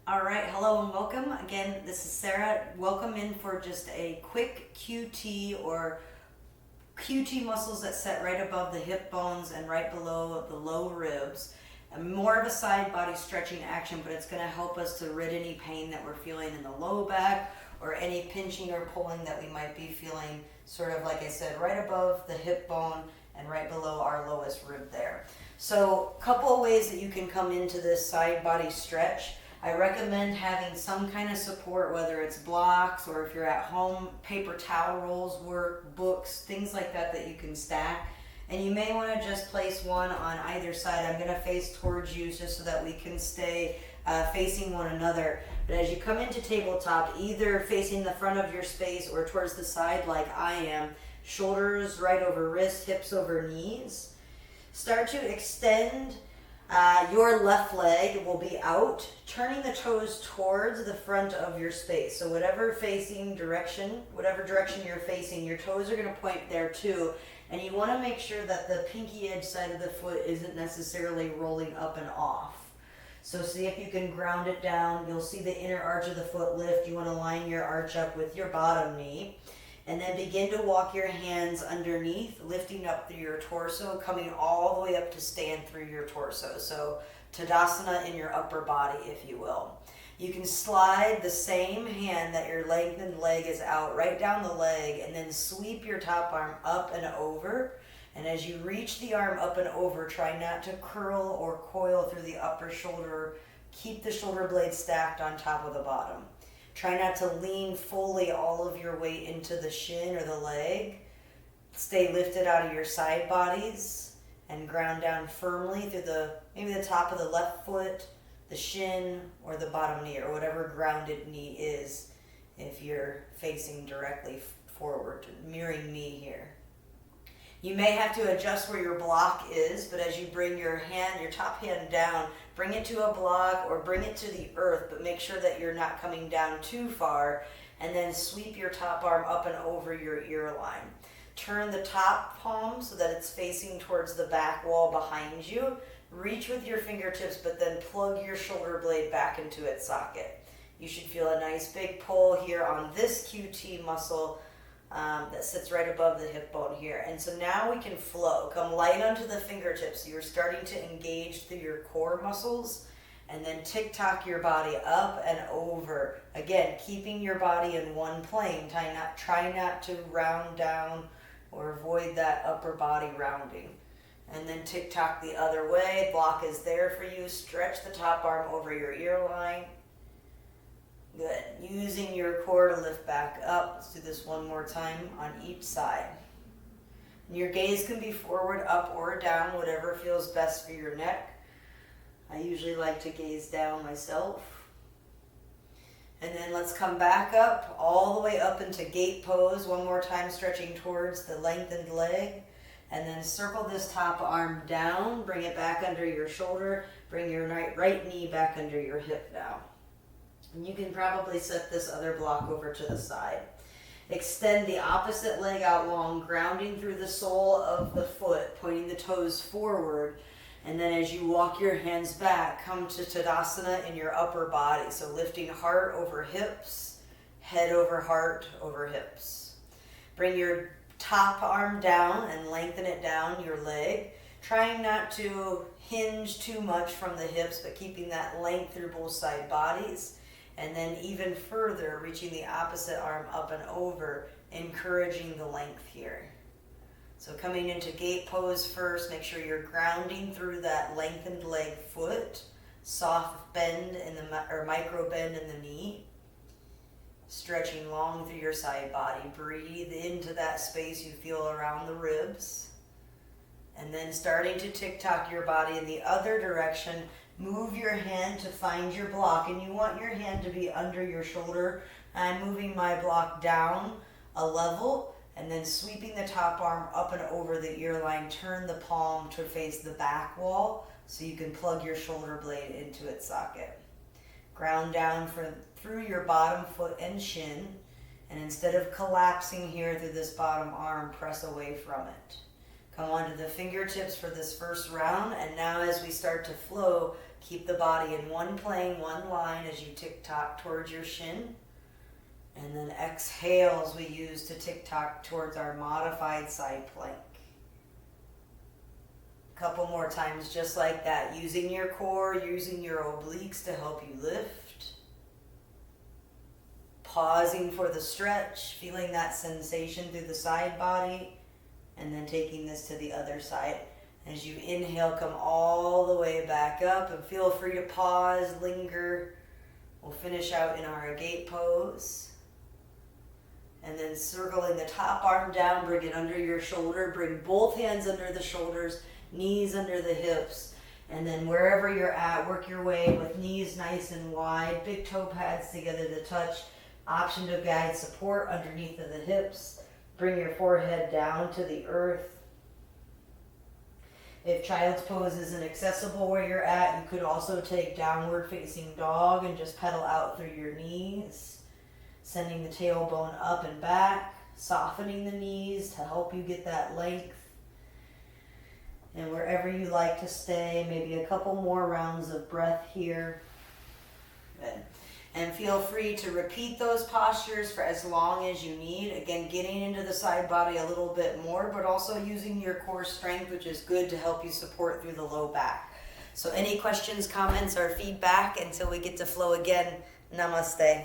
All right, hello and welcome. Again, this is Sarah. Welcome in for just a quick QT or QT muscles that set right above the hip bones and right below the low ribs. And more of a side body stretching action, but it's going to help us to rid any pain that we're feeling in the low back or any pinching or pulling that we might be feeling, sort of like I said, right above the hip bone and right below our lowest rib there. So a couple of ways that you can come into this side body stretch. I recommend having some kind of support, whether it's blocks or if you're at home, paper towel rolls work, books, things like that that you can stack. And you may want to just place one on either side. I'm going to face towards you just so that we can stay facing one another. But as you come into tabletop, either facing the front of your space or towards the side like I am, shoulders right over wrists, hips over knees. Start to extend. Your left leg will be out, turning the toes towards the front of your space. So whatever direction you're facing, your toes are going to point there too. And you want to make sure that the pinky edge side of the foot isn't necessarily rolling up and off. So see if you can ground it down. You'll see the inner arch of the foot lift. You want to line your arch up with your bottom knee. And then begin to walk your hands underneath, lifting up through your torso, coming all the way up to stand through your torso. So Tadasana in your upper body, if you will. You can slide the same hand that your lengthened leg is out right down the leg, and then sweep your top arm up and over. And as you reach the arm up and over, try not to curl or coil through the upper shoulder. Keep the shoulder blade stacked on top of the bottom. Try not to lean fully all of your weight into the shin or the leg. Stay lifted out of your side bodies and ground down firmly through maybe the top of the left foot, the shin, or the bottom knee, or whatever grounded knee is if you're facing directly forward, mirroring me here. You may have to adjust where your block is, but as you bring your top hand down, bring it to a block or bring it to the earth, but make sure that you're not coming down too far, and then sweep your top arm up and over your ear line. Turn the top palm so that it's facing towards the back wall behind you. Reach with your fingertips, but then plug your shoulder blade back into its socket. You should feel a nice big pull here on this QT muscle that sits right above the hip bone here. And so now we can flow. Come light onto the fingertips. You're starting to engage through your core muscles, and then tick-tock your body up and over. Again, keeping your body in one plane. Try not to round down or avoid that upper body rounding. And then tick-tock the other way. Block is there for you. Stretch the top arm over your ear line. Good. Using your core to lift back up. Let's do this one more time on each side. And your gaze can be forward, up, or down, whatever feels best for your neck. I usually like to gaze down myself. And then let's come back up, all the way up into gate pose. One more time, stretching towards the lengthened leg. And then circle this top arm down. Bring it back under your shoulder. Bring your right knee back under your hip now. And you can probably set this other block over to the side. Extend the opposite leg out long, grounding through the sole of the foot, pointing the toes forward. And then as you walk your hands back, come to Tadasana in your upper body. So lifting heart over hips, head over heart over hips. Bring your top arm down and lengthen it down your leg. Trying not to hinge too much from the hips, but keeping that length through both side bodies. And then even further, reaching the opposite arm up and over, encouraging the length here. So coming into gate pose first, make sure you're grounding through that lengthened leg foot, soft bend or micro bend in the knee, stretching long through your side body. Breathe into that space you feel around the ribs. And then starting to tick-tock your body in the other direction. Move your hand to find your block, and you want your hand to be under your shoulder. I'm moving my block down a level, and then sweeping the top arm up and over the ear line. Turn the palm to face the back wall so you can plug your shoulder blade into its socket. Ground down through your bottom foot and shin, and instead of collapsing here through this bottom arm, press away from it. Come onto the fingertips for this first round, and now as we start to flow, Keep the body in one plane, one line as you tick-tock towards your shin. And then exhales we use to tick-tock towards our modified side plank. A couple more times just like that, using your core, using your obliques to help you lift. Pausing for the stretch, feeling that sensation through the side body, and then taking this to the other side. As you inhale, come all the way back up, and feel free to pause, linger. We'll finish out in our agate pose. And then circling the top arm down, bring it under your shoulder. Bring both hands under the shoulders, knees under the hips. And then wherever you're at, work your way with knees nice and wide, big toe pads together to touch. Option to guide support underneath of the hips. Bring your forehead down to the earth. If child's pose isn't accessible where you're at, you could also take downward facing dog and just pedal out through your knees. Sending the tailbone up and back, softening the knees to help you get that length. And wherever you like to stay, maybe a couple more rounds of breath here. Good. And feel free to repeat those postures for as long as you need. Again, getting into the side body a little bit more, but also using your core strength, which is good to help you support through the low back. So any questions, comments, or feedback until we get to flow again? Namaste.